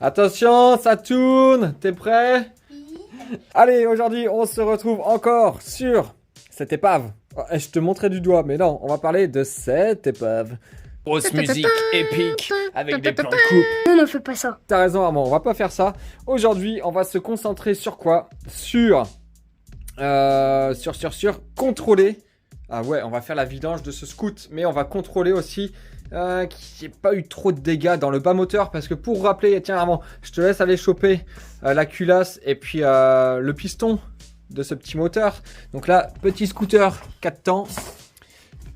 Attention, ça tourne. T'es prêt? Allez, aujourd'hui, on se retrouve encore sur cette épave. Oh, je te montrais du doigt, mais non, on va parler de cette épave. Grosse musique épique avec des plans de coupe. Non, ne fais pas ça. T'as raison, Armand, on va pas faire ça. Aujourd'hui, on va se concentrer sur quoi? Sur contrôler. Ah ouais, on va faire la vidange de ce scout, mais on va contrôler aussi qu'il n'y ait pas eu trop de dégâts dans le bas moteur. Parce que pour rappeler, tiens Armand, je te laisse aller choper la culasse et puis le piston de ce petit moteur. Donc là, petit scooter 4 temps.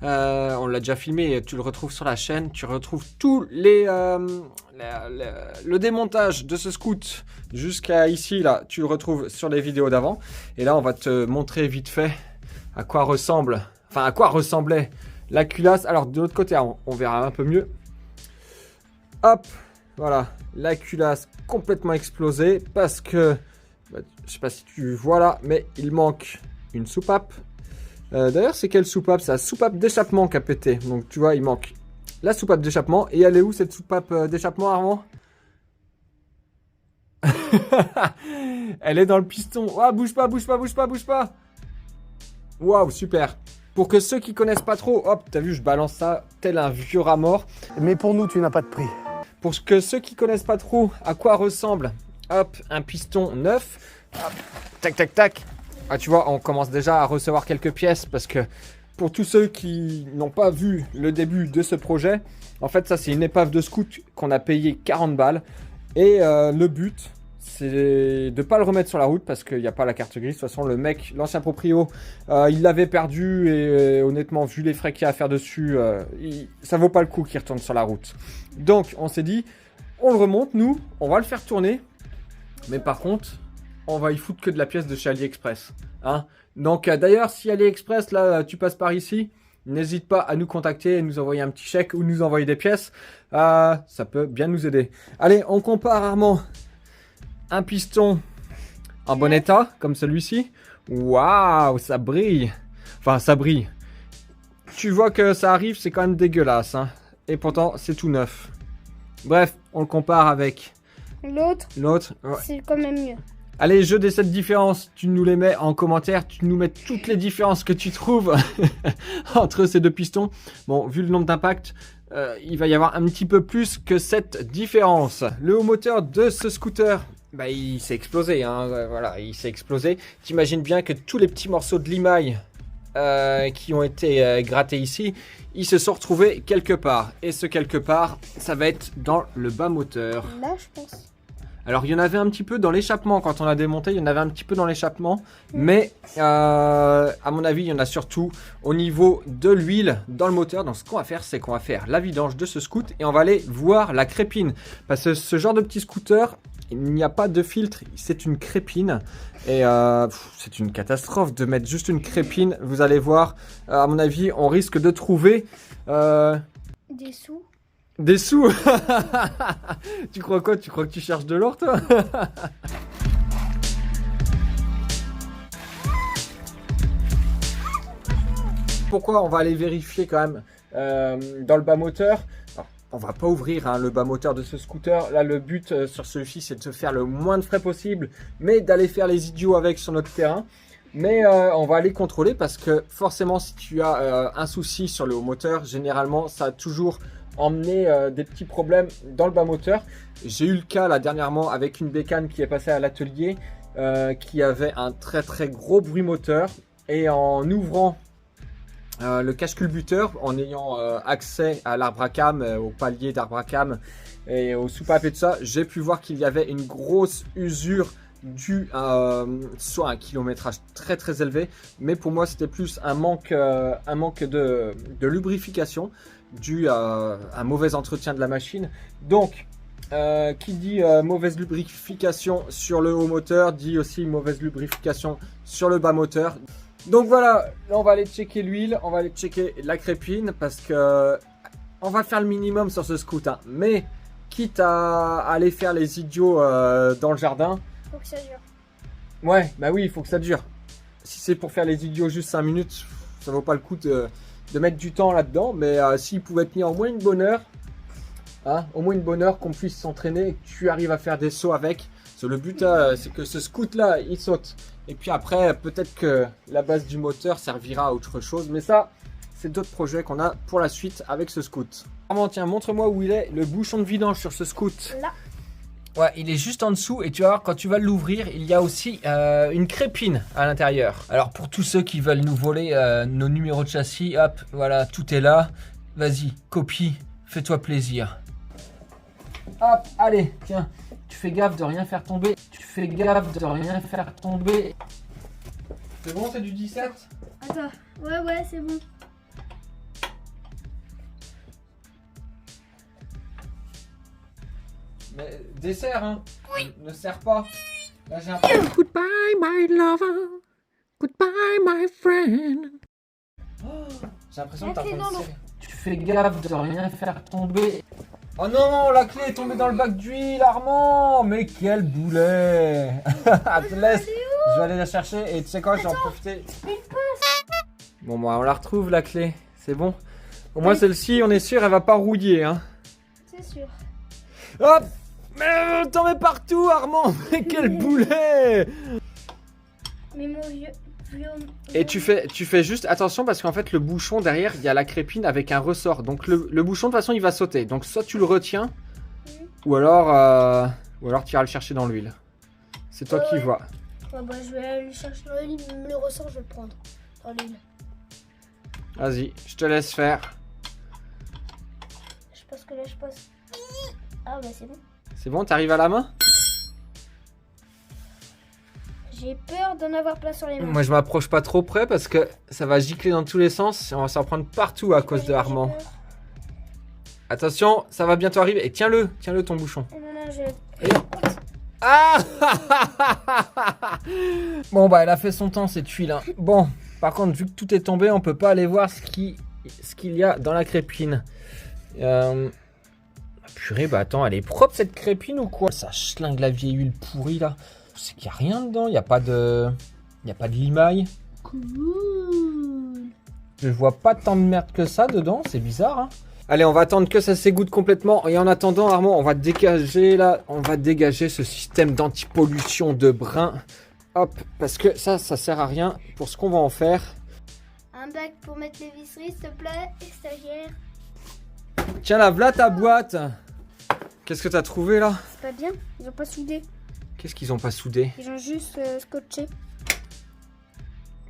On l'a déjà filmé, tu le retrouves sur la chaîne. Tu retrouves tous les le démontage de ce scoot jusqu'à ici. Là, tu le retrouves sur les vidéos d'avant. Et là, on va te montrer vite fait à quoi ressemble, enfin à quoi ressemblait la culasse. Alors de l'autre côté, on verra un peu mieux. Hop, voilà, la culasse complètement explosée parce que, je sais pas si tu vois là, mais il manque une soupape. D'ailleurs, c'est quelle soupape? C'est la soupape d'échappement qui a pété. Donc tu vois, il manque la soupape d'échappement. Et elle est où cette soupape d'échappement, Armand? Elle est dans le piston. Ah, bouge pas, bouge pas, bouge pas, bouge pas. Waouh, super. Pour que ceux qui connaissent pas trop, hop, t'as vu, je balance ça tel un vieux rat mort. Mais pour nous, tu n'as pas de prix. Pour que ceux qui connaissent pas trop à quoi ressemble, hop, un piston neuf. Hop, tac, tac, tac. Ah, tu vois, on commence déjà à recevoir quelques pièces parce que pour tous ceux qui n'ont pas vu le début de ce projet, en fait, ça, c'est une épave de scout qu'on a payé 40 balles. Et le but, c'est de ne pas le remettre sur la route parce qu'il n'y a pas la carte grise. De toute façon, le mec, l'ancien proprio, il l'avait perdu et honnêtement, vu les frais qu'il y a à faire dessus, ça vaut pas le coup qu'il retourne sur la route. Donc, on s'est dit, on le remonte, nous, on va le faire tourner. Mais par contre, on va y foutre que de la pièce de chez AliExpress. Hein. Donc, d'ailleurs, si AliExpress, là, tu passes par ici, n'hésite pas à nous contacter et nous envoyer un petit chèque ou nous envoyer des pièces. Ça peut bien nous aider. Allez, on compare rarement un piston en bon état, comme celui-ci. Waouh, ça brille. Enfin, ça brille. Tu vois que ça arrive, c'est quand même dégueulasse. Hein. Et pourtant, c'est tout neuf. Bref, on le compare avec L'autre, ouais. c'est quand même mieux. Allez, je des cette différence, tu nous les mets en commentaire, tu nous mets toutes les différences que tu trouves entre ces deux pistons. Bon, vu le nombre d'impacts, il va y avoir un petit peu plus que cette différence. Le haut moteur de ce scooter, bah, il s'est explosé, hein, voilà, il s'est explosé. T'imagines bien que tous les petits morceaux de limaille qui ont été grattés ici, ils se sont retrouvés quelque part. Et ce quelque part, ça va être dans le bas moteur. Là, je pense. Alors, il y en avait un petit peu dans l'échappement quand on a démonté, il y en avait un petit peu dans l'échappement. Mais, à mon avis, il y en a surtout au niveau de l'huile dans le moteur. Donc, ce qu'on va faire, c'est qu'on va faire la vidange de ce scoot et on va aller voir la crépine. Parce que ce genre de petit scooter, il n'y a pas de filtre, c'est une crépine. Et c'est une catastrophe de mettre juste une crépine. Vous allez voir, à mon avis, on risque de trouver... Des sous. Des sous. Tu crois quoi? Tu crois que tu cherches de l'or, toi? Pourquoi on va aller vérifier quand même dans le bas moteur? Alors, on va pas ouvrir hein, le bas moteur de ce scooter. Là, le but sur celui-ci, c'est de se faire le moins de frais possible, mais d'aller faire les idiots avec sur notre terrain. Mais on va aller contrôler parce que forcément, si tu as un souci sur le haut moteur, généralement, ça a toujours emmené des petits problèmes dans le bas moteur. J'ai eu le cas là dernièrement avec une bécane qui est passée à l'atelier qui avait un très très gros bruit moteur et en ouvrant le cache-culbuteur, en ayant accès à l'arbre à cam, au palier d'arbre à cam et aux soupapes et tout ça, j'ai pu voir qu'il y avait une grosse usure due soit à un kilométrage très très élevé, mais pour moi c'était plus un manque de lubrification dû à un mauvais entretien de la machine. Donc qui dit mauvaise lubrification sur le haut moteur dit aussi mauvaise lubrification sur le bas moteur. Donc voilà, là on va aller checker l'huile, on va aller checker la crépine parce que on va faire le minimum sur ce scoot, hein. Mais quitte à aller faire les idiots dans le jardin. Faut que ça dure. Ouais, bah oui, il faut que ça dure. Si c'est pour faire les idiots juste 5 minutes, ça vaut pas le coup de mettre du temps là-dedans. Mais s'il pouvait tenir au moins une bonne heure, Hein, au moins une bonne heure qu'on puisse s'entraîner et que tu arrives à faire des sauts avec. Le but, c'est que ce scoot-là, il saute. Et puis après, peut-être que la base du moteur servira à autre chose. Mais ça, c'est d'autres projets qu'on a pour la suite avec ce scoot. Armand, tiens, montre-moi où il est, le bouchon de vidange sur ce scoot. Là. Ouais, il est juste en dessous et tu vas voir, quand tu vas l'ouvrir, il y a aussi une crépine à l'intérieur. Alors, pour tous ceux qui veulent nous voler nos numéros de châssis, hop, voilà, tout est là. Vas-y, copie, fais-toi plaisir. Hop, allez, tiens. Tu fais gaffe de rien faire tomber. Tu fais gaffe de rien faire tomber. C'est bon, c'est du 17? Attends. Ouais, c'est bon. Mais dessert, hein? Oui. Ne serre pas. Là, j'ai un... Goodbye, my lover. Goodbye, my friend. Oh, j'ai l'impression que La t'es clé en dans train de l'eau. serrer. Tu fais gaffe de rien faire tomber. Oh non, la clé est tombée dans le bac d'huile, Armand. Mais quel boulet. Te laisse. Je vais aller la chercher et tu sais quoi, je vais en profiter. Bon, bah, on la retrouve, la clé. C'est bon. Au moins, celle-ci, on est sûr, elle va pas rouiller, hein. C'est sûr. Hop. Mais t'en mets partout, Armand. Mais quel boulet. Mais mon vieux. Et tu fais juste attention parce qu'en fait le bouchon derrière il y a la crépine avec un ressort. Donc le bouchon de toute façon il va sauter. Donc soit tu le retiens ou alors tu iras le chercher dans l'huile. C'est toi qui vois. Ouais, bah, je vais aller chercher dans l'huile. Le ressort, je vais le prendre dans l'huile. Vas-y, je te laisse faire. Je pense que là, je passe. Ah, bah, c'est bon. C'est bon, t'arrives à la main? J'ai peur d'en avoir plein sur les mains. Moi je m'approche pas trop près parce que ça va gicler dans tous les sens et on va s'en prendre partout à cause de Armand. Attention, ça va bientôt arriver. Et tiens-le ton bouchon. Non, je... Ah. Bon bah elle a fait son temps cette huile, hein. Bon, par contre vu que tout est tombé, on peut pas aller voir ce qu'il y a dans la crépine. Purée, bah attends, elle est propre cette crépine ou quoi? Ça schlingue la vieille huile pourrie là. C'est qu'il n'y a rien dedans, il n'y a pas de limaille. Cool. Je vois pas tant de merde que ça dedans, c'est bizarre, hein. Allez, on va attendre que ça s'égoutte complètement. Et en attendant, Armand, on va dégager ce système d'antipollution de brin. Hop, parce que ça sert à rien pour ce qu'on va en faire. Un bac pour mettre les visseries, s'il te plaît, stagiaire. Tiens là, voilà ta boîte. Qu'est-ce que t'as trouvé là? C'est pas bien, ils ont pas soudé. Qu'est-ce qu'ils ont pas soudé? Ils ont juste scotché.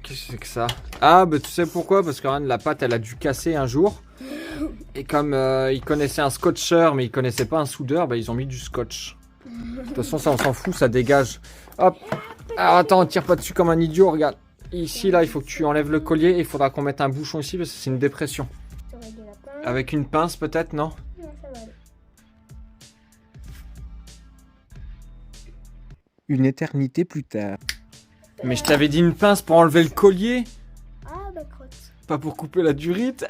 Qu'est-ce que c'est que ça? Ah, bah tu sais pourquoi? Parce que la pâte, elle a dû casser un jour. Et comme ils connaissaient un scotcheur, mais ils connaissaient pas un soudeur, bah ils ont mis du scotch. De toute façon, ça, on s'en fout, ça dégage. Hop. Alors attends, on tire pas dessus comme un idiot, regarde. Ici, là, il faut que tu enlèves le collier. Il faudra qu'on mette un bouchon ici parce que c'est une dépression. Avec une pince, peut-être, non? Non, ça va aller. Une éternité plus tard. Mais je t'avais dit une pince pour enlever le collier, Ah, bah, crotte. pas pour couper la durite.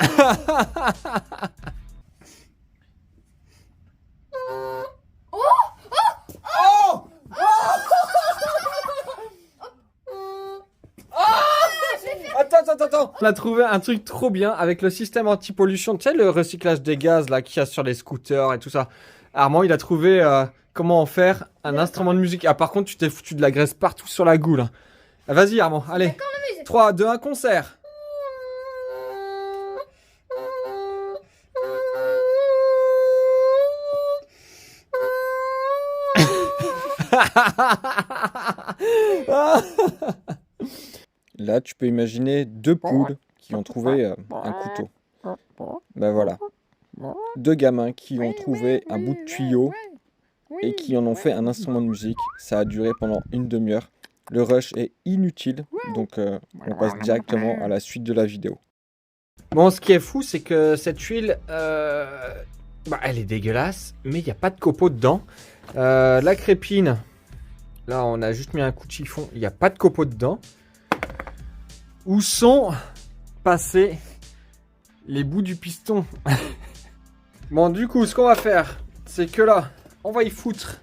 Attends. On a trouvé un truc trop bien avec le système anti-pollution. Tu sais, le recyclage des gaz là qu'il y a sur les scooters et tout ça. Armand, il a trouvé comment en faire un instrument de musique. Ah, par contre, tu t'es foutu de la graisse partout sur la goule. Ah, vas-y, Armand, allez. 3, 2, 1, concert. Là, tu peux imaginer deux poules qui ont trouvé un couteau. Ben voilà. Deux gamins qui ont trouvé un bout de tuyau et qui en ont fait un instrument de musique. Ça a duré pendant une demi-heure. Le rush est inutile, donc on passe directement à la suite de la vidéo. Bon, ce qui est fou, c'est que cette huile, elle est dégueulasse, mais il n'y a pas de copeaux dedans. La crépine, là, on a juste mis un coup de chiffon, il n'y a pas de copeaux dedans. Où sont passés les bouts du piston? Bon, du coup, ce qu'on va faire, c'est que là, on va y foutre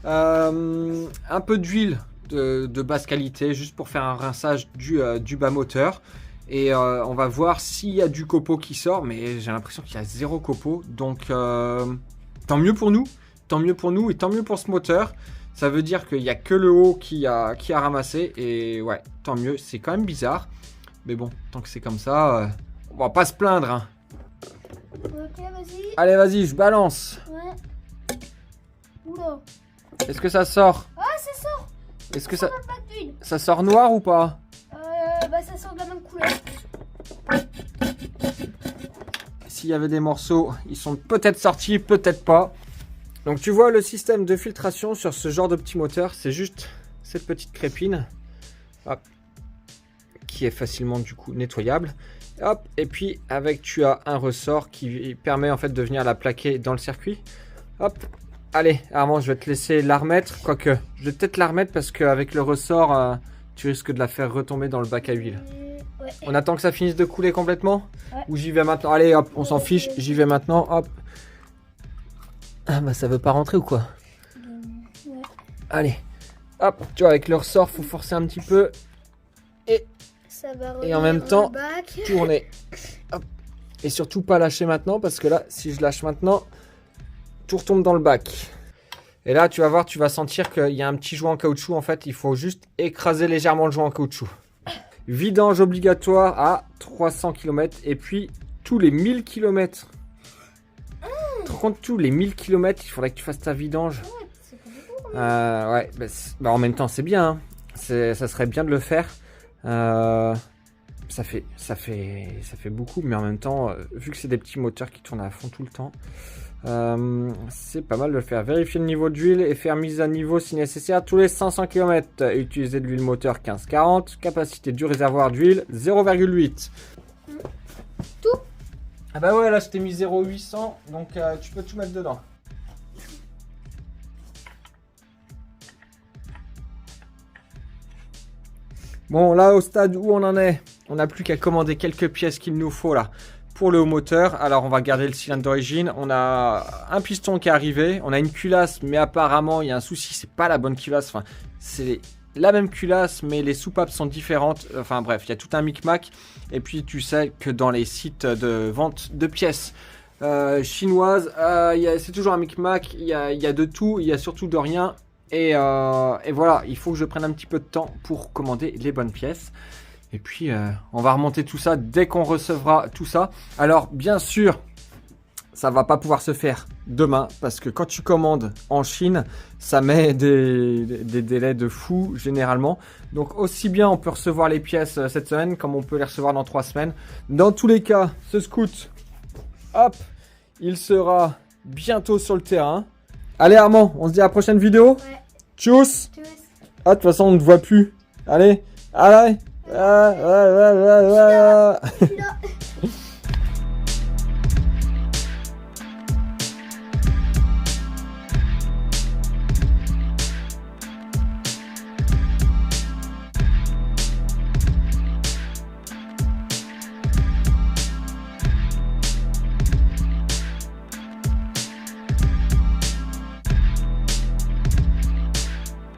un peu d'huile de basse qualité, juste pour faire un rinçage du bas moteur. Et on va voir s'il y a du copeau qui sort, mais j'ai l'impression qu'il y a zéro copeau. Donc, tant mieux pour nous. Tant mieux pour nous et tant mieux pour ce moteur. Ça veut dire qu'il n'y a que le haut qui a ramassé. Et ouais, tant mieux. C'est quand même bizarre. Mais bon, tant que c'est comme ça, on va pas se plaindre. Hein. Ok, vas-y. Allez, vas-y, je balance. Ouais. Oula. Est-ce que ça sort? Ah, ça sort. Est-ce que ça... Pas de plaque d'huile. ça sort noir ou pas? Bah, ça sort de la même couleur. S'il y avait des morceaux, ils sont peut-être sortis, peut-être pas. Donc tu vois le système de filtration sur ce genre de petit moteur, c'est juste cette petite crépine. Hop. Qui est facilement du coup nettoyable. Hop, et puis avec tu as un ressort qui permet en fait de venir la plaquer dans le circuit. Hop, allez Armand, je vais te laisser la remettre, quoique je vais peut-être la remettre parce qu'avec le ressort tu risques de la faire retomber dans le bac à huile. Ouais. On attend que ça finisse de couler complètement. Ouais. Ou j'y vais maintenant? Allez hop, on s'en fiche, j'y vais maintenant. Hop. Ah bah ça veut pas rentrer ou quoi? Ouais. Allez, hop, tu vois avec le ressort faut forcer un petit peu. Ça va Et en même temps, dans le bac. tourner. Hop. Et surtout pas lâcher maintenant parce que là, si je lâche maintenant, tout retombe dans le bac. Et là, tu vas voir, tu vas sentir qu'il y a un petit joint en caoutchouc. En fait, il faut juste écraser légèrement le joint en caoutchouc. Vidange obligatoire à 300 km. Et puis, tous les 1000 km. Tu te rends compte, tous les 1000 km, il faudrait que tu fasses ta vidange. C'est pas beaucoup. Ouais, bah, en même temps, c'est bien. Hein. Ça serait bien de le faire. Ça fait beaucoup, mais en même temps, vu que c'est des petits moteurs qui tournent à fond tout le temps, c'est pas mal de le faire. Vérifier le niveau d'huile et faire mise à niveau si nécessaire tous les 500 km. Utiliser de l'huile moteur 15-40. Capacité du réservoir d'huile 0,8. Tout? Ah bah ouais, là je t'ai mis 0,800, donc tu peux tout mettre dedans. Bon, là, au stade où on en est, on n'a plus qu'à commander quelques pièces qu'il nous faut là pour le haut moteur. Alors, on va garder le cylindre d'origine. On a un piston qui est arrivé. On a une culasse, mais apparemment, il y a un souci. C'est pas la bonne culasse. Enfin, c'est la même culasse, mais les soupapes sont différentes. Enfin, bref, il y a tout un micmac. Et puis, tu sais que dans les sites de vente de pièces chinoises, c'est toujours un micmac. Il y a de tout. Il y a surtout de rien. Et voilà, il faut que je prenne un petit peu de temps pour commander les bonnes pièces. Et puis, on va remonter tout ça dès qu'on recevra tout ça. Alors, bien sûr, ça va pas pouvoir se faire demain. Parce que quand tu commandes en Chine, ça met des délais de fou, généralement. Donc, aussi bien on peut recevoir les pièces cette semaine, comme on peut les recevoir dans 3 semaines. Dans tous les cas, ce scoot, hop, il sera bientôt sur le terrain. Allez Armand, on se dit à la prochaine vidéo. Ouais. Tchuss. Tchuss. Ah, de toute façon, on ne te voit plus. Allez, allez. Là.